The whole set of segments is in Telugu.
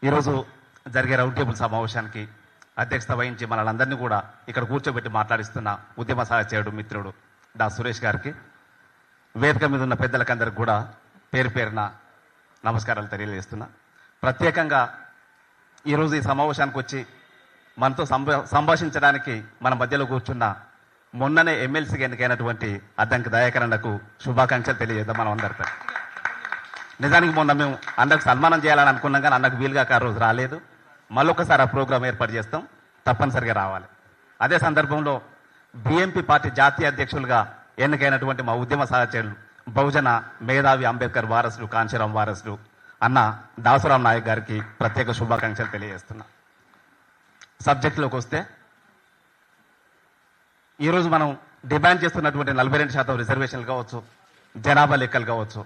ఈరోజు జరిగే రౌండ్ టేబుల్ సమావేశానికి అధ్యక్షత వహించి మనలందరినీ కూడా ఇక్కడ కూర్చోబెట్టి మాట్లాడిస్తున్న ఉద్యమ సహచరుడు మిత్రుడు సురేష్ గారికి, వేదిక మీద ఉన్న పెద్దలకందరికి కూడా పేరు పేరున నమస్కారాలు తెలియజేస్తున్నా. ప్రత్యేకంగా ఈరోజు ఈ సమావేశానికి వచ్చి మనతో సంభాషించడానికి మన మధ్యలో కూర్చున్న మొన్ననే ఎమ్మెల్సీకి ఎన్నికైనటువంటి అద్దంకి దయాకర్ అన్నకు శుభాకాంక్షలు తెలియజేద్దాం మనం అందరితో. నిజానికి మొన్న మేము అన్నకు సన్మానం చేయాలని అనుకున్నాం, కానీ అన్నకు వీలుగా ఆ రోజు రాలేదు. మళ్ళొకసారి ఆ ప్రోగ్రాం ఏర్పాటు చేస్తాం, తప్పనిసరిగా రావాలి. అదే సందర్భంలో బిఎంపీ పార్టీ జాతీయ అధ్యక్షులుగా ఎన్నికైనటువంటి మా ఉద్యమ సహచరులు బహుజన మేధావి అంబేద్కర్ వారసులు కాంశీరాం వారసులు అన్న దాసురాం నాయక్ గారికి ప్రత్యేక శుభాకాంక్షలు తెలియజేస్తున్నా. సబ్జెక్టులోకి వస్తే, ఈరోజు మనం డిమాండ్ చేస్తున్నటువంటి 42% రిజర్వేషన్లు కావచ్చు, జనాభా లెక్కలు కావచ్చు,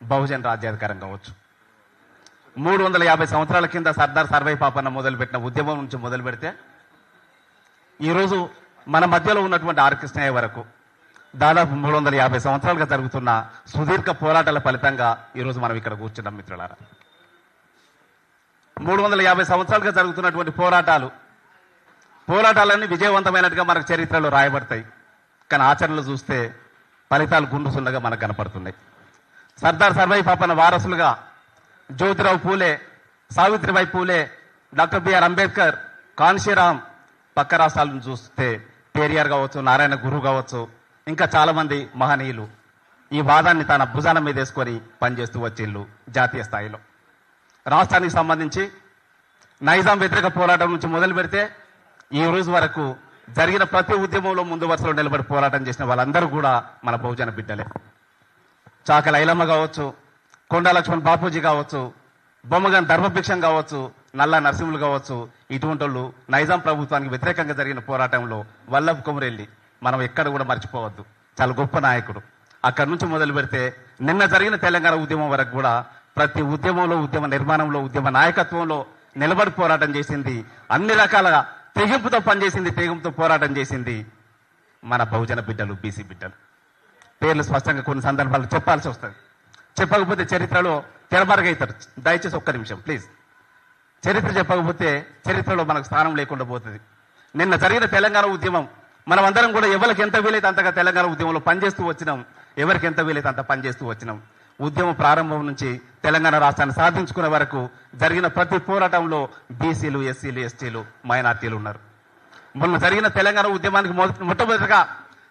బహుజన రాజ్యాధికారం కావచ్చు, 350 సంవత్సరాల కింద సర్దార్ సర్వై పాపన్న మొదలుపెట్టిన ఉద్యమం నుంచి మొదలు పెడితే ఈరోజు మన మధ్యలో ఉన్నటువంటి ఆర్ కృష్ణయ్య వరకు దాదాపు 350 సంవత్సరాలుగా జరుగుతున్న సుదీర్ఘ పోరాటాల ఫలితంగా ఈరోజు మనం ఇక్కడ కూర్చున్నాం మిత్రులారా. 350 సంవత్సరాలుగా జరుగుతున్నటువంటి పోరాటాలన్నీ విజయవంతమైనట్టుగా మనకు చరిత్రలో రాయబడతాయి, కానీ ఆచరణలో చూస్తే ఫలితాలు గుండు సున్నగా మనకు కనపడుతున్నాయి. సర్దార్ సర్వై పాపన్న వారసులుగా జ్యోతిరావు పూలే, సావిత్రిబాయి పూలే, డాక్టర్ బిఆర్ అంబేద్కర్, కాన్షీరాం, పక్క రాష్ట్రాలను చూస్తే పెరియార్ కావచ్చు, నారాయణ గురు కావచ్చు, ఇంకా చాలా మంది మహనీయులు ఈ వాదాన్ని తన భుజాన మీద వేసుకొని పనిచేస్తూ వచ్చిళ్ళు. జాతీయ స్థాయిలో రాష్ట్రానికి సంబంధించి నైజాం వ్యతిరేక పోరాటం నుంచి మొదలు పెడితే ఈ రోజు వరకు జరిగిన ప్రతి ఉద్యమంలో ముందు వరుసలో నిలబడి పోరాటం చేసిన వాళ్ళందరూ కూడా మన బహుజన బిడ్డలే. చాకల ఐలమ్మ కావచ్చు, కొండా లక్ష్మణ్ బాపూజీ కావచ్చు, బొమ్మగాన్ ధర్మభిక్షం కావచ్చు, నల్లా నరసింహులు కావచ్చు, ఇటువంటి వాళ్ళు నైజాం ప్రభుత్వానికి వ్యతిరేకంగా జరిగిన పోరాటంలో వల్లభ్ కొమరెల్లి మనం ఎక్కడ కూడా మర్చిపోవద్దు, చాలా గొప్ప నాయకుడు. అక్కడి నుంచి మొదలు పెడితే నిన్న జరిగిన తెలంగాణ ఉద్యమం వరకు కూడా ప్రతి ఉద్యమంలో, ఉద్యమ నిర్మాణంలో, ఉద్యమ నాయకత్వంలో నిలబడి పోరాటం చేసింది, అన్ని రకాల తెగింపుతో పనిచేసింది, తెగింపుతో పోరాటం చేసింది మన బహుజన బిడ్డలు, బీసీ బిడ్డలు. పేర్లు స్పష్టంగా కొన్ని సందర్భాలు చెప్పాల్సి వస్తుంది, చెప్పకపోతే చరిత్రలో తెరమరుగైతారు. దయచేసి ఒక్క నిమిషం ప్లీజ్. చరిత్ర చెప్పకపోతే చరిత్రలో మనకు స్థానం లేకుండా పోతుంది. నిన్న జరిగిన తెలంగాణ ఉద్యమం మనం అందరం కూడా ఎవరికి ఎంత వీలైతే అంతగా తెలంగాణ ఉద్యమంలో పనిచేస్తూ వచ్చినాం, ఎవరికి ఎంత వీలైతే అంత పనిచేస్తూ వచ్చినాం. ఉద్యమం ప్రారంభం నుంచి తెలంగాణ రాష్ట్రాన్ని సాధించుకునే వరకు జరిగిన ప్రతి పోరాటంలో బీసీలు, ఎస్సీలు, ఎస్టీలు, మైనార్టీలు ఉన్నారు. మొన్న జరిగిన తెలంగాణ ఉద్యమానికి మొట్టమొదటిగా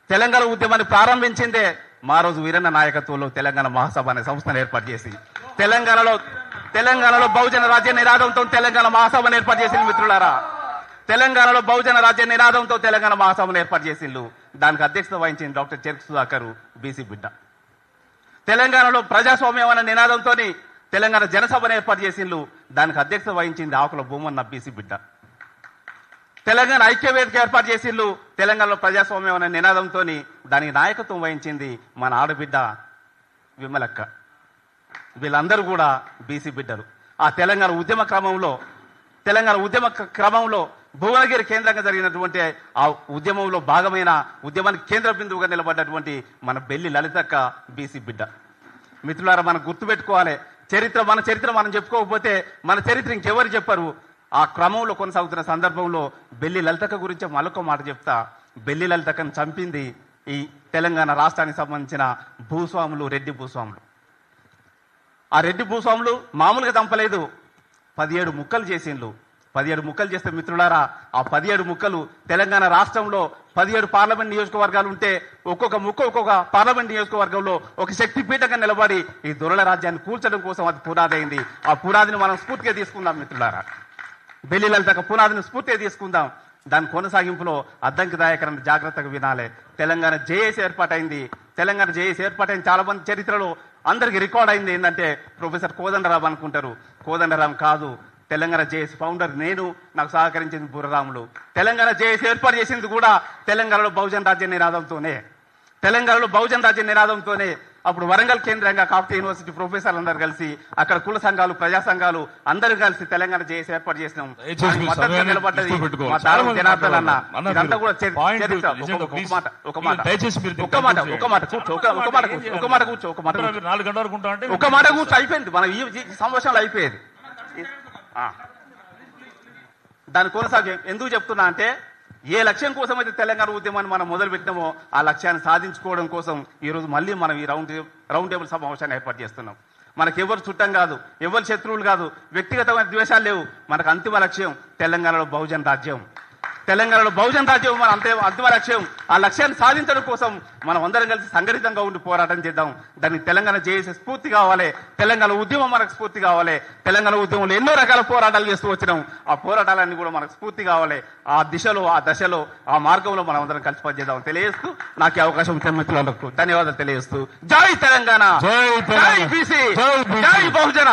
తెలంగాణ ఉద్యమాన్ని ప్రారంభించిందే మా రోజు వీరన్న నాయకత్వంలో తెలంగాణ మహాసభ అనే సంస్థను ఏర్పాటు చేసి తెలంగాణలో బహుజన రాజ్య నినాదంతో తెలంగాణ మహాసభను ఏర్పాటు చేసింది మిత్రులారా. తెలంగాణలో బహుజన రాజ్య నినాదంతో తెలంగాణ మహాసభను ఏర్పాటు చేసిండ్రు. దానికి అధ్యక్షత వహించింది డాక్టర్ చెరుకు సుధాకర్, బీసీ బిడ్డ. తెలంగాణలో ప్రజాస్వామ్యం అనే నినాదంతో తెలంగాణ జనసభను ఏర్పాటు చేసిండ్రు. దానికి అధ్యక్షత వహించింది ఆకుల భూమన్న, బీసీ బిడ్డ. తెలంగాణ ఐక్యవేదిక ఏర్పాటు చేసిండ్రు. తెలంగాణలో ప్రజాస్వామ్యం అనే నినాదంతో దానికి నాయకత్వం వహించింది మన ఆడబిడ్డ విమలక్క. వీళ్ళందరూ కూడా బీసీ బిడ్డలు. ఆ తెలంగాణ ఉద్యమ క్రమంలో భువనగిరి కేంద్రంగా జరిగినటువంటి ఆ ఉద్యమంలో భాగమైన ఉద్యమానికి కేంద్ర బిందువుగా నిలబడ్డటువంటి మన బెల్లి లలితక్క బీసీ బిడ్డ. మిత్రులారా, మనం గుర్తుపెట్టుకోవాలి, మన చరిత్ర మనం చెప్పుకోకపోతే మన చరిత్ర ఇంకెవరు చెప్పరు. ఆ క్రమంలో కొనసాగుతున్న సందర్భంలో బెల్లి లలితక్క గురించి మరొక మాట చెప్తా. బెల్లి లలితక్కను చంపింది ఈ తెలంగాణ రాష్ట్రానికి సంబంధించిన భూస్వాములు, రెడ్డి భూస్వాములు. ఆ రెడ్డి భూస్వాములు మామూలుగా చంపలేదు, 17 ముక్కలు చేసిండ్రు. 17 ముక్కలు చేస్తే మిత్రులారా, ఆ 17 ముక్కలు తెలంగాణ రాష్ట్రంలో 17 పార్లమెంట్ నియోజకవర్గాలు ఉంటే ఒక్కొక్క ముక్క ఒక్కొక్క పార్లమెంట్ నియోజకవర్గంలో ఒక శక్తిపీఠంగా నిలబడి ఈ దొరల రాజ్యాన్ని కూల్చడం కోసం అది పునాది అయింది. ఆ పునాదిని మనం స్ఫూర్తిగా తీసుకుందాం మిత్రులారా. బెల్లి లలితక్క పునాదిని స్ఫూర్తిగా తీసుకుందాం. దాని కొనసాగింపులో అద్దంకి దయాకర్ జాగ్రత్తగా వినాలి. తెలంగాణ జేఏసీ ఏర్పాటైంది. తెలంగాణ జేఏసీ ఏర్పాటైన చాలా మంది చరిత్రలో అందరికి రికార్డ్ అయింది ఏంటంటే ప్రొఫెసర్ కోదండరాం అనుకుంటారు. కోదండరాం కాదు, తెలంగాణ జేఏసీ ఫౌండర్ నేను, నాకు సహకరించింది బుర్రరాములు. తెలంగాణ జేఏసీ ఏర్పాటు చేసింది కూడా తెలంగాణలో బహుజన రాజ్య నినాదంతోనే. అప్పుడు వరంగల్ కేంద్రంగా కాకతీయ యూనివర్సిటీ ప్రొఫెసర్లు అందరూ కలిసి అక్కడ కుల సంఘాలు, ప్రజా సంఘాలు అందరూ కలిసి తెలంగాణ జేఏసీ ఏర్పాటు చేసినాం. మద్దతుగా నిలబడ్డది మా తారక జనార్దన్ అన్న. ఇదంతా కూడా ఒక మాట కూర్చో అయిపోయింది. మన ఈ సంవత్సరాలు అయిపోయేది. దాని కొనసాగే ఎందుకు చెప్తున్నా అంటే ఏ లక్ష్యం కోసం అయితే తెలంగాణ ఉద్యమాన్ని మనం మొదలుపెట్టినామో ఆ లక్ష్యాన్ని సాధించుకోవడం కోసం ఈరోజు మళ్ళీ మనం ఈ రౌండ్ టేబుల్ సమావేశాన్ని ఏర్పాటు చేస్తున్నాం. మనకు ఎవరు చుట్టం కాదు, ఎవరు శత్రువులు కాదు, వ్యక్తిగతమైన ద్వేషాలు లేవు. మనకు అంతిమ లక్ష్యం తెలంగాణలో బహుజన రాజ్యం. తెలంగాణలో బహుజన రాజ్యం మన అంతిమ లక్ష్యం. ఆ లక్ష్యాన్ని సాధించడం కోసం మనం అందరం కలిసి సంఘటితంగా ఉండి పోరాటం చేద్దాం. దానికి తెలంగాణ జేఏసీ స్ఫూర్తి కావాలి, తెలంగాణ ఉద్యమం మనకు స్ఫూర్తి కావాలి. తెలంగాణ ఉద్యమంలో ఎన్నో రకాల పోరాటాలు చేస్తూ వచ్చినాం. ఆ పోరాటాలన్నీ కూడా మనకు స్ఫూర్తి కావాలి. ఆ దిశలో, ఆ దశలో, ఆ మార్గంలో మనం అందరం కలిసి పనిచేద్దాం తెలియజేస్తూ నాకు ఈ అవకాశం ఇచ్చిన మిత్రులకు ధన్యవాదాలు తెలియజేస్తూ జై తెలంగాణ, జై బీసీ, జై బహుజన.